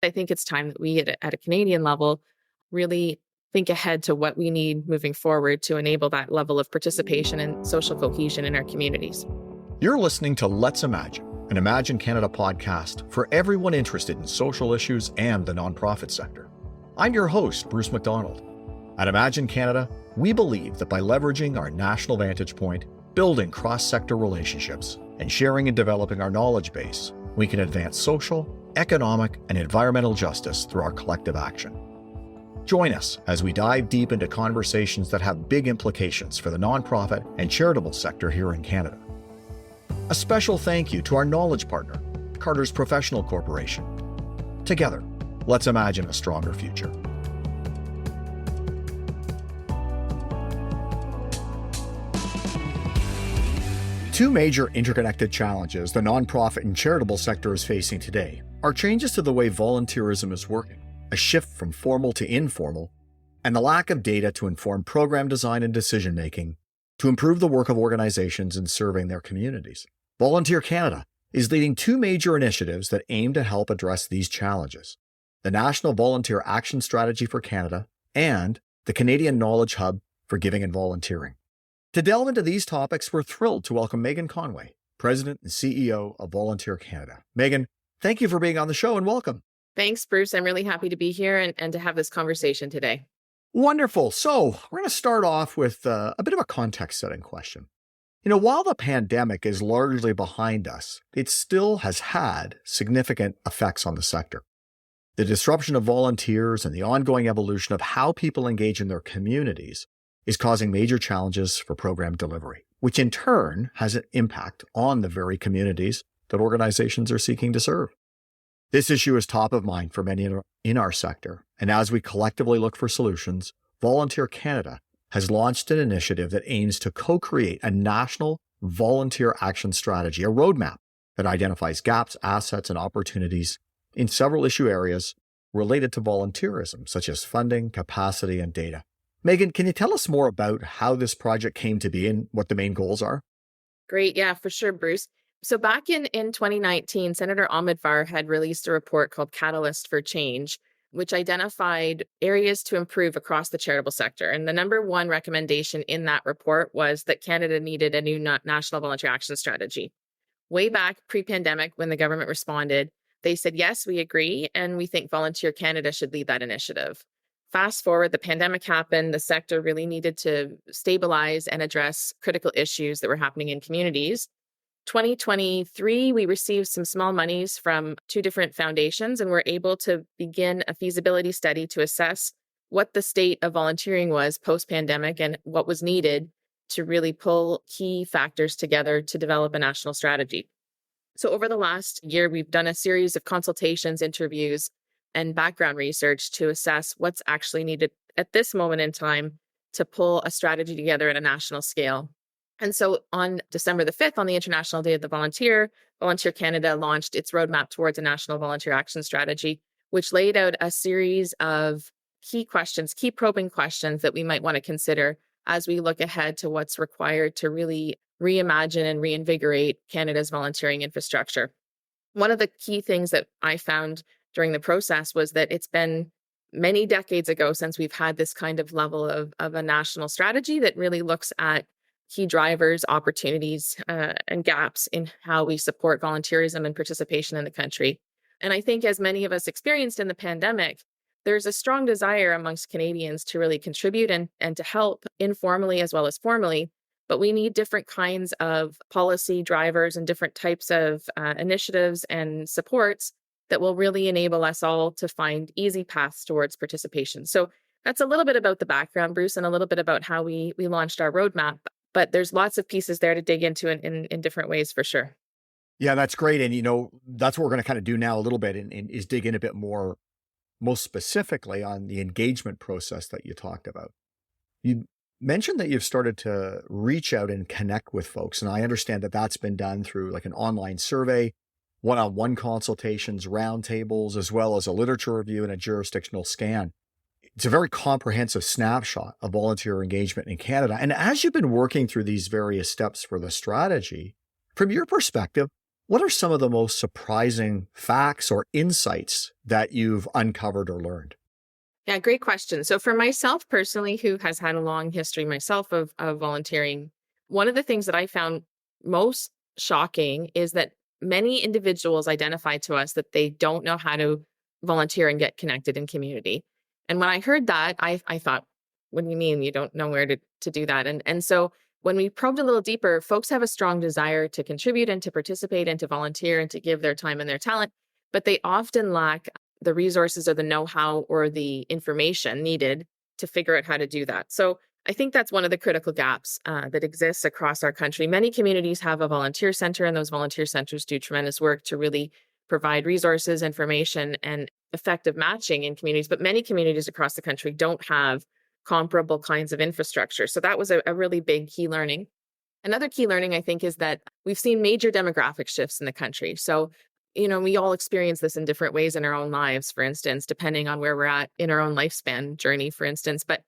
I think it's time that we at a Canadian level really think ahead to what we need moving forward to enable that level of participation and social cohesion in our communities. You're listening to Let's Imagine, an Imagine Canada podcast for everyone interested in social issues and the nonprofit sector. I'm your host, Bruce McDonald. At Imagine Canada, we believe that by leveraging our national vantage point, building cross-sector relationships, and sharing and developing our knowledge base, we can advance social, economic, and environmental justice through our collective action. Join us as we dive deep into conversations that have big implications for the nonprofit and charitable sector here in Canada. A special thank you to our knowledge partner, Carter's Professional Corporation. Together, let's imagine a stronger future. Two major interconnected challenges the nonprofit and charitable sector is facing today are changes to the way volunteerism is working, a shift from formal to informal, and the lack of data to inform program design and decision-making to improve the work of organizations in serving their communities. Volunteer Canada is leading two major initiatives that aim to help address these challenges: the National Volunteer Action Strategy for Canada and the Canadian Knowledge Hub for Giving and Volunteering. To delve into these topics, we're thrilled to welcome Megan Conway, President and CEO of Volunteer Canada. Megan, thank you for being on the show and welcome. Thanks, Bruce. I'm really happy to be here and to have this conversation today. Wonderful. So we're going to start off with a bit of a context-setting question. While the pandemic is largely behind us, it still has had significant effects on the sector. The disruption of volunteers and the ongoing evolution of how people engage in their communities is causing major challenges for program delivery, which in turn has an impact on the very communities that organizations are seeking to serve. This issue is top of mind for many in our sector, and as we collectively look for solutions, Volunteer Canada has launched an initiative that aims to co-create a national volunteer action strategy, a roadmap that identifies gaps, assets, and opportunities in several issue areas related to volunteerism, such as funding, capacity, and data. Megan, can you tell us more about how this project came to be and what the main goals are? Great. Yeah, for sure, Bruce. So back in 2019, Senator Ahmedvar had released a report called Catalyst for Change, which identified areas to improve across the charitable sector. And the number one recommendation in that report was that Canada needed a new national volunteer action strategy. Way back pre-pandemic, when the government responded, they said, yes, we agree, and we think Volunteer Canada should lead that initiative. Fast forward, the pandemic happened, the sector really needed to stabilize and address critical issues that were happening in communities. 2023, we received some small monies from two different foundations and were able to begin a feasibility study to assess what the state of volunteering was post-pandemic and what was needed to really pull key factors together to develop a national strategy. So over the last year, we've done a series of consultations, interviews, and background research to assess what's actually needed at this moment in time to pull a strategy together at a national scale. And so on December the 5th, on the International Day of the Volunteer, Volunteer Canada launched its roadmap towards a national volunteer action strategy, which laid out a series of key questions, key probing questions that we might want to consider as we look ahead to what's required to really reimagine and reinvigorate Canada's volunteering infrastructure. One of the key things that I found during the process was that it's been many decades ago since we've had this kind of level of a national strategy that really looks at key drivers, opportunities, and gaps in how we support volunteerism and participation in the country. And I think as many of us experienced in the pandemic, there's a strong desire amongst Canadians to really contribute and to help informally as well as formally. But we need different kinds of policy drivers and different types of initiatives and supports that will really enable us all to find easy paths towards participation. So that's a little bit about the background, Bruce, and a little bit about how we launched our roadmap. But there's lots of pieces there to dig into in different ways for sure. Yeah, that's great. And, that's what we're going to kind of do now a little bit and is dig in a bit more, most specifically on the engagement process that you talked about. You mentioned that you've started to reach out and connect with folks. And I understand that that's been done through like an online survey, one-on-one consultations, roundtables, as well as a literature review and a jurisdictional scan. It's a very comprehensive snapshot of volunteer engagement in Canada. And as you've been working through these various steps for the strategy, from your perspective, What are some of the most surprising facts or insights that you've uncovered or learned? Yeah, great question. So for myself personally, who has had a long history myself of volunteering, one of the things that I found most shocking is that many individuals identify to us that they don't know how to volunteer and get connected in community. And when I heard that, I thought, what do you mean you don't know where to do that? And so when we probed a little deeper, folks have a strong desire to contribute and to participate and to volunteer and to give their time and their talent, but they often lack the resources or the know-how or the information needed to figure out how to do that. So I think that's one of the critical gaps that exists across our country. Many communities have a volunteer center, and those volunteer centers do tremendous work to really provide resources, information, and effective matching in communities. But many communities across the country don't have comparable kinds of infrastructure. So that was a really big key learning. Another key learning, I think, is that we've seen major demographic shifts in the country. So, we all experience this in different ways in our own lives, for instance, depending on where we're at in our own lifespan journey, for instance. But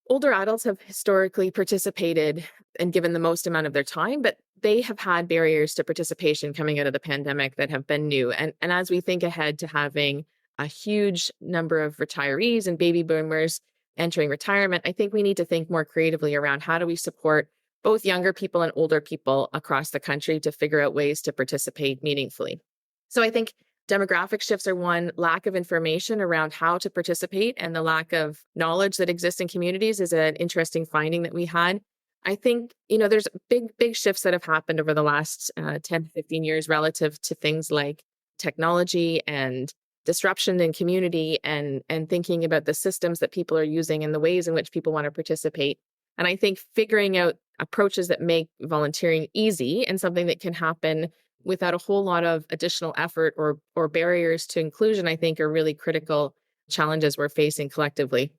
older adults have historically participated and given the most amount of their time, but they have had barriers to participation coming out of the pandemic that have been new. And as we think ahead to having a huge number of retirees and baby boomers entering retirement, I think we need to think more creatively around how do we support both younger people and older people across the country to figure out ways to participate meaningfully. So I think demographic shifts are one, lack of information around how to participate and the lack of knowledge that exists in communities is an interesting finding that we had. I think, there's big shifts that have happened over the last 10 to 15 years relative to things like technology and disruption in community and thinking about the systems that people are using and the ways in which people want to participate. And I think figuring out approaches that make volunteering easy and something that can happen without a whole lot of additional effort or barriers to inclusion, I think are really critical challenges we're facing collectively.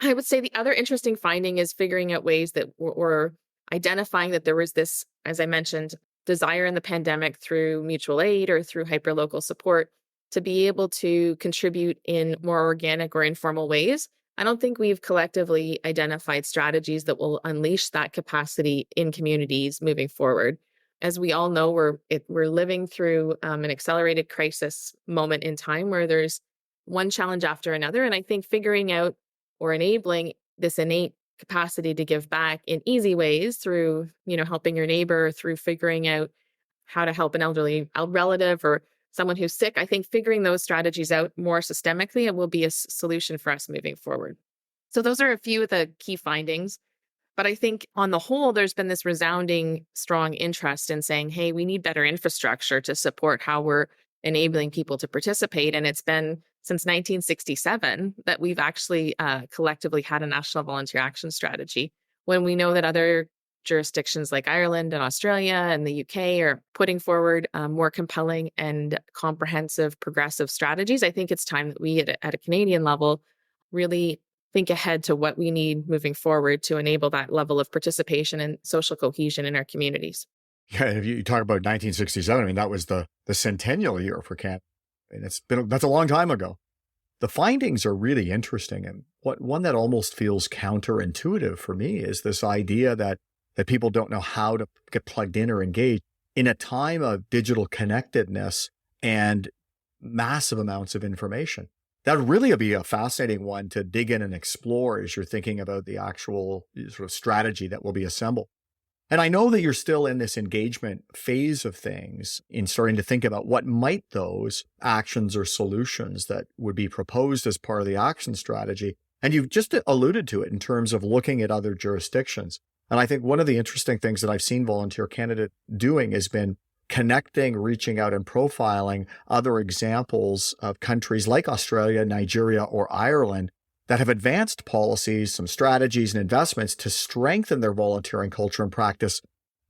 I would say the other interesting finding is figuring out ways that or identifying that there was this, as I mentioned, desire in the pandemic through mutual aid or through hyperlocal support to be able to contribute in more organic or informal ways. I don't think we've collectively identified strategies that will unleash that capacity in communities moving forward. As we all know, we're living through an accelerated crisis moment in time where there's one challenge after another, and I think figuring out or enabling this innate capacity to give back in easy ways through, helping your neighbor, through figuring out how to help an elderly relative or someone who's sick. I think figuring those strategies out more systemically, it will be a solution for us moving forward. So those are a few of the key findings. But I think on the whole, there's been this resounding strong interest in saying, hey, we need better infrastructure to support how we're enabling people to participate. And it's been since 1967 that we've actually collectively had a national volunteer action strategy, when we know that other jurisdictions like Ireland and Australia and the UK are putting forward more compelling and comprehensive progressive strategies. I think it's time that we at a Canadian level really think ahead to what we need moving forward to enable that level of participation and social cohesion in our communities. Yeah, if you talk about 1967, I mean, that was the centennial year for Canada. And that's a long time ago. The findings are really interesting. And one that almost feels counterintuitive for me is this idea that people don't know how to get plugged in or engaged in a time of digital connectedness and massive amounts of information. That would really be a fascinating one to dig in and explore as you're thinking about the actual sort of strategy that will be assembled. And I know that you're still in this engagement phase of things in starting to think about what might those actions or solutions that would be proposed as part of the action strategy. And you've just alluded to it in terms of looking at other jurisdictions. And I think one of the interesting things that I've seen Volunteer Canada doing has been connecting, reaching out and profiling other examples of countries like Australia, Nigeria, or Ireland that have advanced policies, some strategies and investments to strengthen their volunteering culture and practice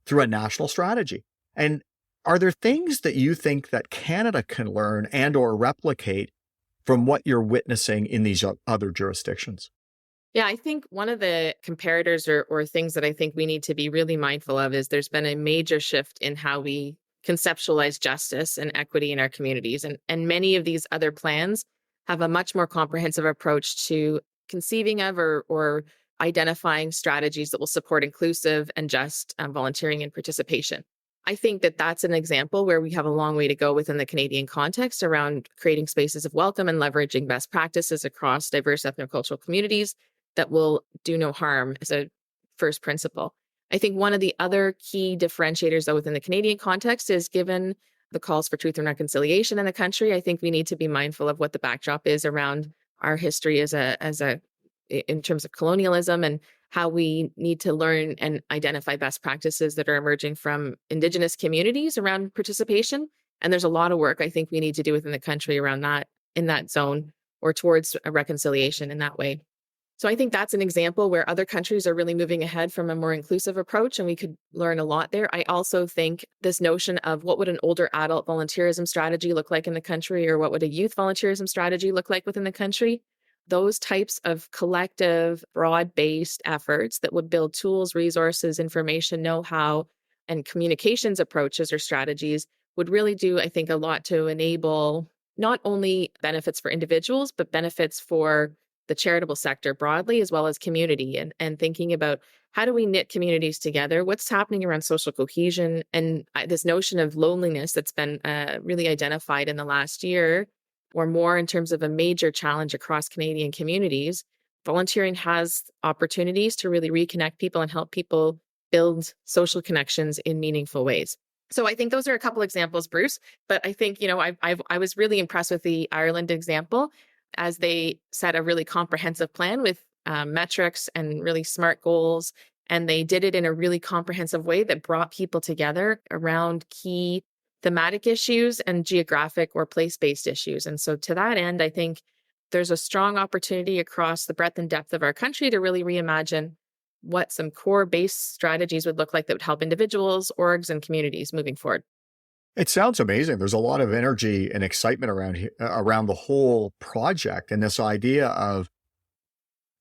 through a national strategy. And are there things that you think that Canada can learn and or replicate from what you're witnessing in these other jurisdictions? Yeah, I think one of the comparators or things that I think we need to be really mindful of is there's been a major shift in how we conceptualize justice and equity in our communities. And many of these other plans have a much more comprehensive approach to conceiving of or identifying strategies that will support inclusive and just volunteering and participation. I think that that's an example where we have a long way to go within the Canadian context around creating spaces of welcome and leveraging best practices across diverse ethnocultural communities that will do no harm as a first principle. I think one of the other key differentiators, though, within the Canadian context is given the calls for truth and reconciliation in the country, I think we need to be mindful of what the backdrop is around our history in terms of colonialism, and how we need to learn and identify best practices that are emerging from Indigenous communities around participation. And there's a lot of work I think we need to do within the country around that, in that zone, or towards a reconciliation in that way. So I think that's an example where other countries are really moving ahead from a more inclusive approach, and we could learn a lot there. I also think this notion of what would an older adult volunteerism strategy look like in the country, or what would a youth volunteerism strategy look like within the country, those types of collective, broad-based efforts that would build tools, resources, information, know-how, and communications approaches or strategies would really do, I think, a lot to enable not only benefits for individuals, but benefits for the charitable sector broadly, as well as community, and thinking about how do we knit communities together, what's happening around social cohesion, and this notion of loneliness that's been really identified in the last year or more in terms of a major challenge across Canadian communities. Volunteering has opportunities to really reconnect people and help people build social connections in meaningful ways. So I think those are a couple examples, Bruce. But I think, I was really impressed with the Ireland example, as they set a really comprehensive plan with metrics and really smart goals. And they did it in a really comprehensive way that brought people together around key thematic issues and geographic or place-based issues. And so to that end, I think there's a strong opportunity across the breadth and depth of our country to really reimagine what some core base strategies would look like that would help individuals, orgs, and communities moving forward. It sounds amazing. There's a lot of energy and excitement around the whole project, and this idea of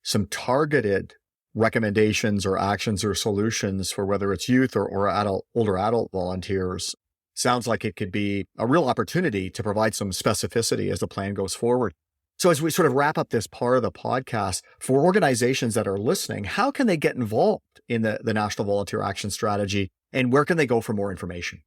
some targeted recommendations or actions or solutions for whether it's youth or older adult volunteers sounds like it could be a real opportunity to provide some specificity as the plan goes forward. So as we sort of wrap up this part of the podcast, for organizations that are listening, how can they get involved in the National Volunteer Action Strategy, and where can they go for more information?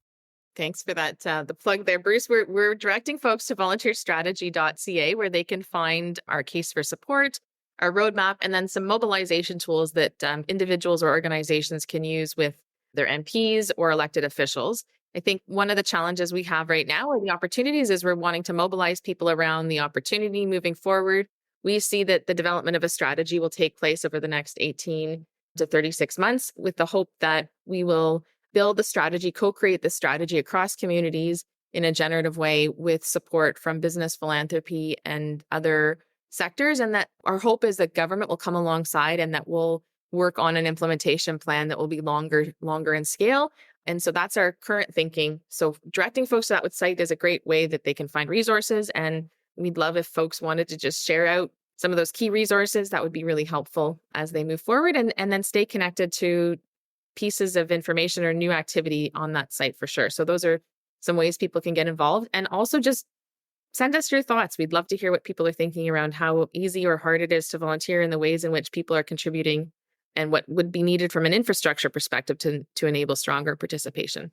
Thanks for that, the plug there, Bruce. We're directing folks to volunteerstrategy.ca, where they can find our case for support, our roadmap, and then some mobilization tools that individuals or organizations can use with their MPs or elected officials. I think one of the challenges we have right now, or the opportunities, is we're wanting to mobilize people around the opportunity moving forward. We see that the development of a strategy will take place over the next 18 to 36 months, with the hope that we will build the strategy, co-create the strategy across communities in a generative way with support from business, philanthropy, and other sectors. And that our hope is that government will come alongside and that we'll work on an implementation plan that will be longer in scale. And so that's our current thinking. So directing folks to that website is a great way that they can find resources. And we'd love if folks wanted to just share out some of those key resources. That would be really helpful as they move forward, and then stay connected to pieces of information or new activity on that site for sure. So those are some ways people can get involved. And also just send us your thoughts. We'd love to hear what people are thinking around how easy or hard it is to volunteer, and the ways in which people are contributing, and what would be needed from an infrastructure perspective to enable stronger participation.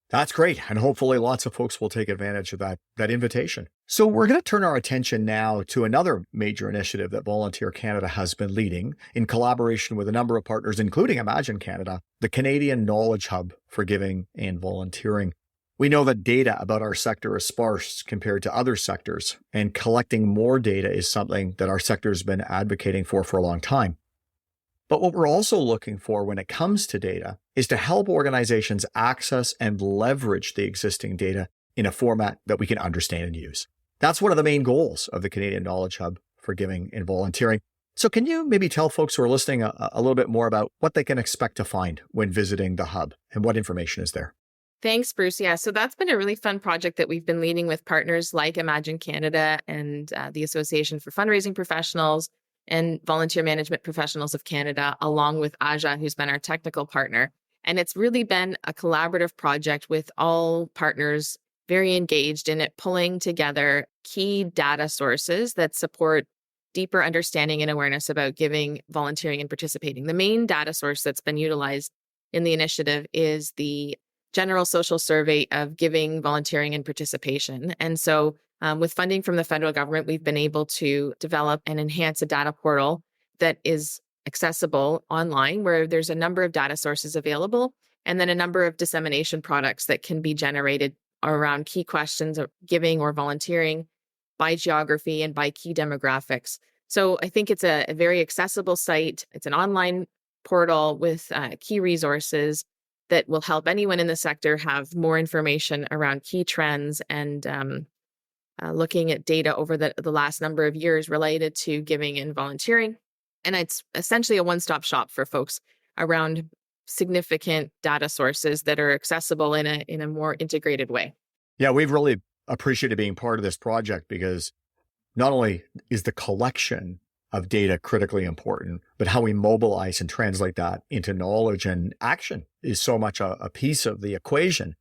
That's great. And hopefully lots of folks will take advantage of that invitation. So we're going to turn our attention now to another major initiative that Volunteer Canada has been leading in collaboration with a number of partners, including Imagine Canada, the Canadian Knowledge Hub for Giving and Volunteering. We know that data about our sector is sparse compared to other sectors, and collecting more data is something that our sector has been advocating for a long time. But what we're also looking for when it comes to data is to help organizations access and leverage the existing data in a format that we can understand and use. That's one of the main goals of the Canadian Knowledge Hub for Giving and Volunteering. So can you maybe tell folks who are listening a little bit more about what they can expect to find when visiting the hub, and what information is there? Thanks, Bruce. Yeah, so that's been a really fun project that we've been leading with partners like Imagine Canada and the Association for Fundraising Professionals and Volunteer Management Professionals of Canada, along with Aja, who's been our technical partner. And it's really been a collaborative project with all partners very engaged in it, pulling together key data sources that support deeper understanding and awareness about giving, volunteering, and participating. The main data source that's been utilized in the initiative is the general social survey of giving, volunteering, and participation. And so, with funding from the federal government, we've been able to develop and enhance a data portal that is accessible online, where there's a number of data sources available, and then a number of dissemination products that can be generated around key questions of giving or volunteering by geography and by key demographics. So I think it's a very accessible site. It's an online portal with key resources that will help anyone in the sector have more information around key trends and looking at data over the last number of years related to giving and volunteering. And it's essentially a one-stop shop for folks around significant data sources that are accessible in a more integrated way. Yeah, we've really appreciated being part of this project because not only is the collection of data critically important, but how we mobilize and translate that into knowledge and action is so much a piece of the equation.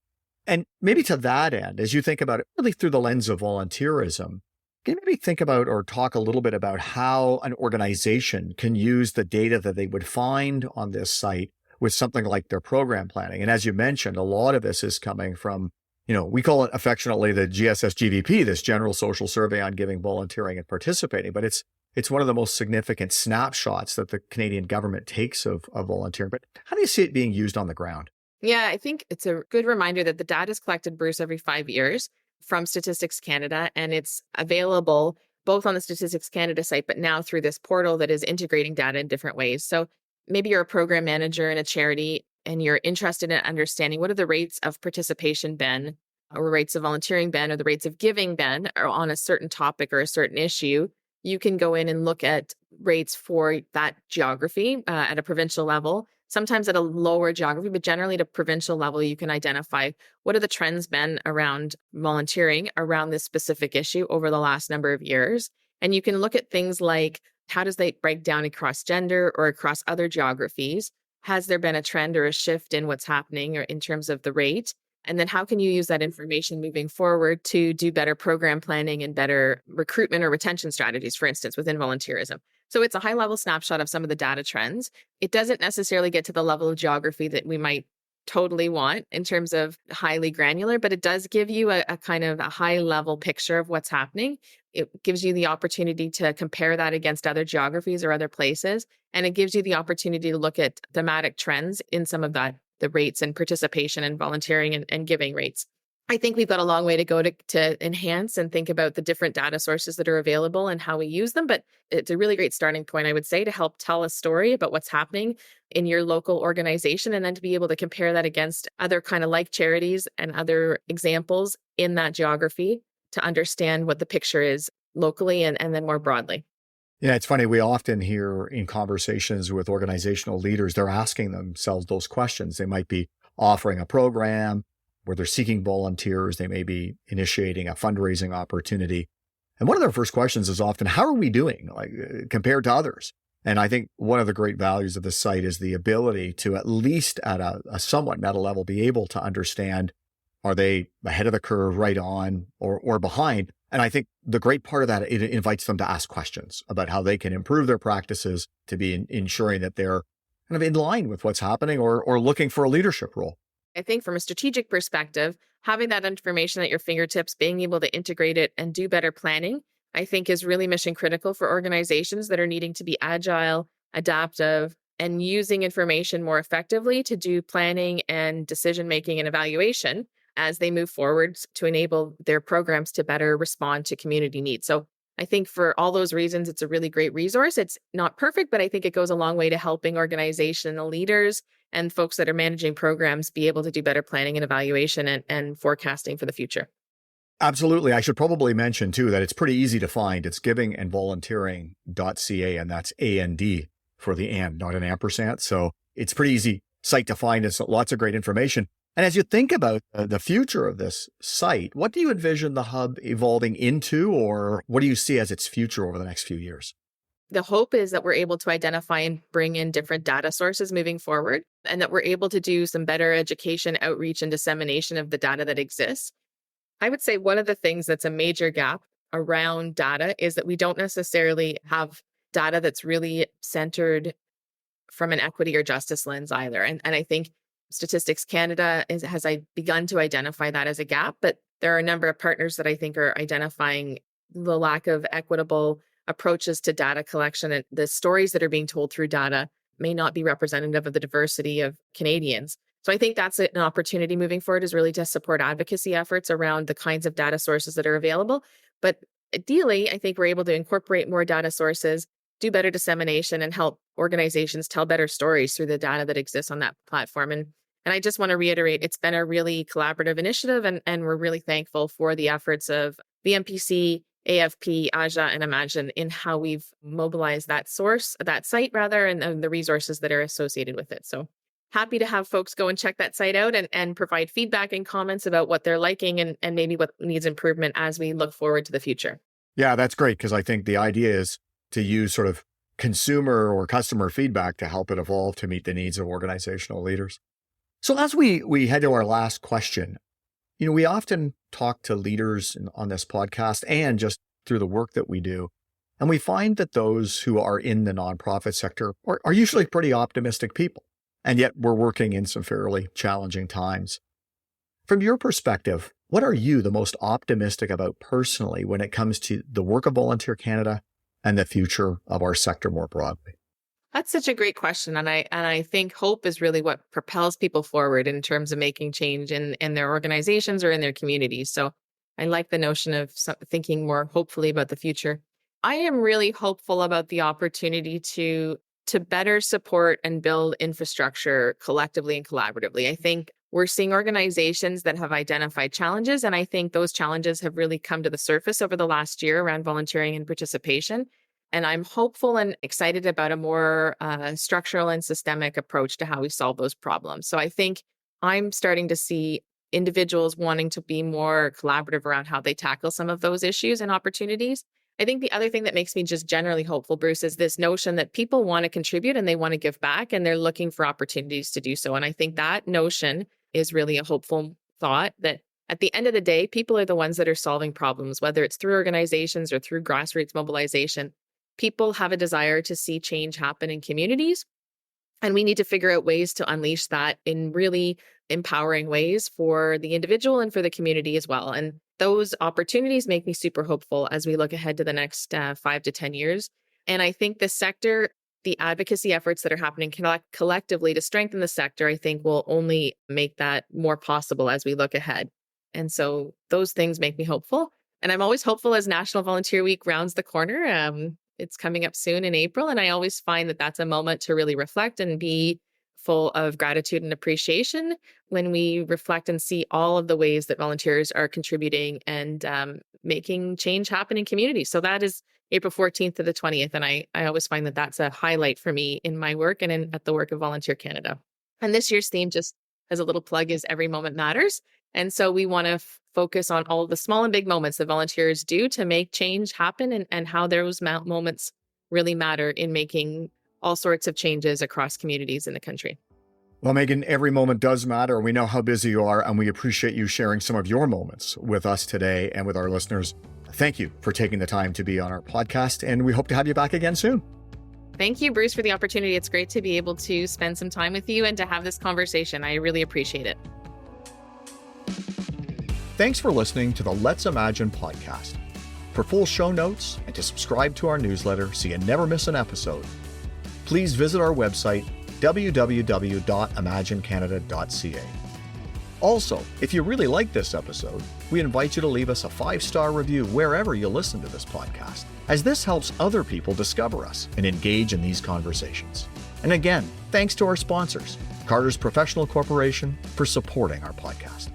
And maybe to that end, as you think about it really through the lens of volunteerism, can you maybe think about or talk a little bit about how an organization can use the data that they would find on this site with something like their program planning? And as you mentioned, a lot of this is coming from, we call it affectionately the GSS-GVP, this General Social Survey on Giving, Volunteering, and Participating. But it's one of the most significant snapshots that the Canadian government takes of volunteering. But how do you see it being used on the ground? Yeah, I think it's a good reminder that the data is collected, Bruce, every 5 years from Statistics Canada, and it's available both on the Statistics Canada site, but now through this portal that is integrating data in different ways. So maybe you're a program manager in a charity and you're interested in understanding what are the rates of participation been, or rates of volunteering been, or the rates of giving been, or on a certain topic or a certain issue. You can go in and look at rates for that geography at a provincial level, sometimes at a lower geography, but generally at a provincial level, you can identify what are the trends been around volunteering around this specific issue over the last number of years. And you can look at things like, how does they break down across gender or across other geographies? Has there been a trend or a shift in what's happening or in terms of the rate? And then how can you use that information moving forward to do better program planning and better recruitment or retention strategies, for instance, within volunteerism? So it's a high level snapshot of some of the data trends. It doesn't necessarily get to the level of geography that we might totally want in terms of highly granular, but it does give you a kind of a high level picture of what's happening. It gives you the opportunity to compare that against other geographies or other places. And it gives you the opportunity to look at thematic trends in some of that, the rates and participation and volunteering and giving rates. I think we've got a long way to go to enhance and think about the different data sources that are available and how we use them. But it's a really great starting point, I would say, to help tell a story about what's happening in your local organization, and then to be able to compare that against other kind of like charities and other examples in that geography to understand what the picture is locally and then more broadly. Yeah, it's funny. We often hear in conversations with organizational leaders, they're asking themselves those questions. They might be offering a program where they're seeking volunteers. They may be initiating a fundraising opportunity. And one of their first questions is often, how are we doing compared to others? And I think one of the great values of the site is the ability to, at least at a somewhat meta level, be able to understand, are they ahead of the curve, right on, or behind? And I think the great part of that, it invites them to ask questions about how they can improve their practices to be ensuring that they're kind of in line with what's happening or looking for a leadership role. I think from a strategic perspective, having that information at your fingertips, being able to integrate it and do better planning, I think is really mission critical for organizations that are needing to be agile, adaptive, and using information more effectively to do planning and decision making and evaluation as they move forward to enable their programs to better respond to community needs. So I think for all those reasons, it's a really great resource. It's not perfect, but I think it goes a long way to helping organizational leaders and folks that are managing programs be able to do better planning and evaluation and forecasting for the future. Absolutely. I should probably mention too that it's pretty easy to find. It's givingandvolunteering.ca, and that's AND for the and, not an ampersand. So it's pretty easy site to find. It's lots of great information. And as you think about the future of this site, what do you envision the hub evolving into, or what do you see as its future over the next few years? The hope is that we're able to identify and bring in different data sources moving forward, and that we're able to do some better education, outreach, and dissemination of the data that exists. I would say one of the things that's a major gap around data is that we don't necessarily have data that's really centered from an equity or justice lens either. And I think Statistics Canada has begun to identify that as a gap, but there are a number of partners that I think are identifying the lack of equitable approaches to data collection, and the stories that are being told through data may not be representative of the diversity of Canadians. So I think that's an opportunity moving forward, is really to support advocacy efforts around the kinds of data sources that are available. But ideally, I think we're able to incorporate more data sources, do better dissemination, and help organizations tell better stories through the data that exists on that platform. And I just want to reiterate, it's been a really collaborative initiative, and we're really thankful for the efforts of VMPC, AFP, AJA, and Imagine in how we've mobilized that site, and the resources that are associated with it. So happy to have folks go and check that site out and provide feedback and comments about what they're liking and maybe what needs improvement as we look forward to the future. Yeah, that's great, because I think the idea is to use sort of consumer or customer feedback to help it evolve to meet the needs of organizational leaders. So as we head to our last question, we often talk to leaders on this podcast and just through the work that we do, and we find that those who are in the nonprofit sector are usually pretty optimistic people, and yet we're working in some fairly challenging times. From your perspective, what are you the most optimistic about personally when it comes to the work of Volunteer Canada and the future of our sector more broadly? That's such a great question. And I think hope is really what propels people forward in terms of making change in their organizations or in their communities. So I like the notion of thinking more hopefully about the future. I am really hopeful about the opportunity to better support and build infrastructure collectively and collaboratively. I think we're seeing organizations that have identified challenges, and I think those challenges have really come to the surface over the last year around volunteering and participation. And I'm hopeful and excited about a more structural and systemic approach to how we solve those problems. So I think I'm starting to see individuals wanting to be more collaborative around how they tackle some of those issues and opportunities. I think the other thing that makes me just generally hopeful, Bruce, is this notion that people want to contribute and they want to give back, and they're looking for opportunities to do so. And I think that notion is really a hopeful thought, that at the end of the day, people are the ones that are solving problems, whether it's through organizations or through grassroots mobilization. People have a desire to see change happen in communities, and we need to figure out ways to unleash that in really empowering ways for the individual and for the community as well. And those opportunities make me super hopeful as we look ahead to the next 5 to 10 years. And I think the sector, the advocacy efforts that are happening collectively to strengthen the sector, I think will only make that more possible as we look ahead. And so those things make me hopeful. And I'm always hopeful as National Volunteer Week rounds the corner. It's coming up soon in April, and I always find that that's a moment to really reflect and be full of gratitude and appreciation when we reflect and see all of the ways that volunteers are contributing and making change happen in communities. So that is April 14th to the 20th, and I always find that that's a highlight for me in my work and at the work of Volunteer Canada. And this year's theme, just as a little plug, is Every Moment Matters. And so we want to focus on all the small and big moments that volunteers do to make change happen, and how those moments really matter in making all sorts of changes across communities in the country. Well, Megan, every moment does matter. We know how busy you are, and we appreciate you sharing some of your moments with us today and with our listeners. Thank you for taking the time to be on our podcast, and we hope to have you back again soon. Thank you, Bruce, for the opportunity. It's great to be able to spend some time with you and to have this conversation. I really appreciate it. Thanks for listening to the Let's Imagine podcast. For full show notes and to subscribe to our newsletter so you never miss an episode, please visit our website, www.imaginecanada.ca. Also, if you really like this episode, we invite you to leave us a 5-star review wherever you listen to this podcast, as this helps other people discover us and engage in these conversations. And again, thanks to our sponsors, Carter's Professional Corporation, for supporting our podcast.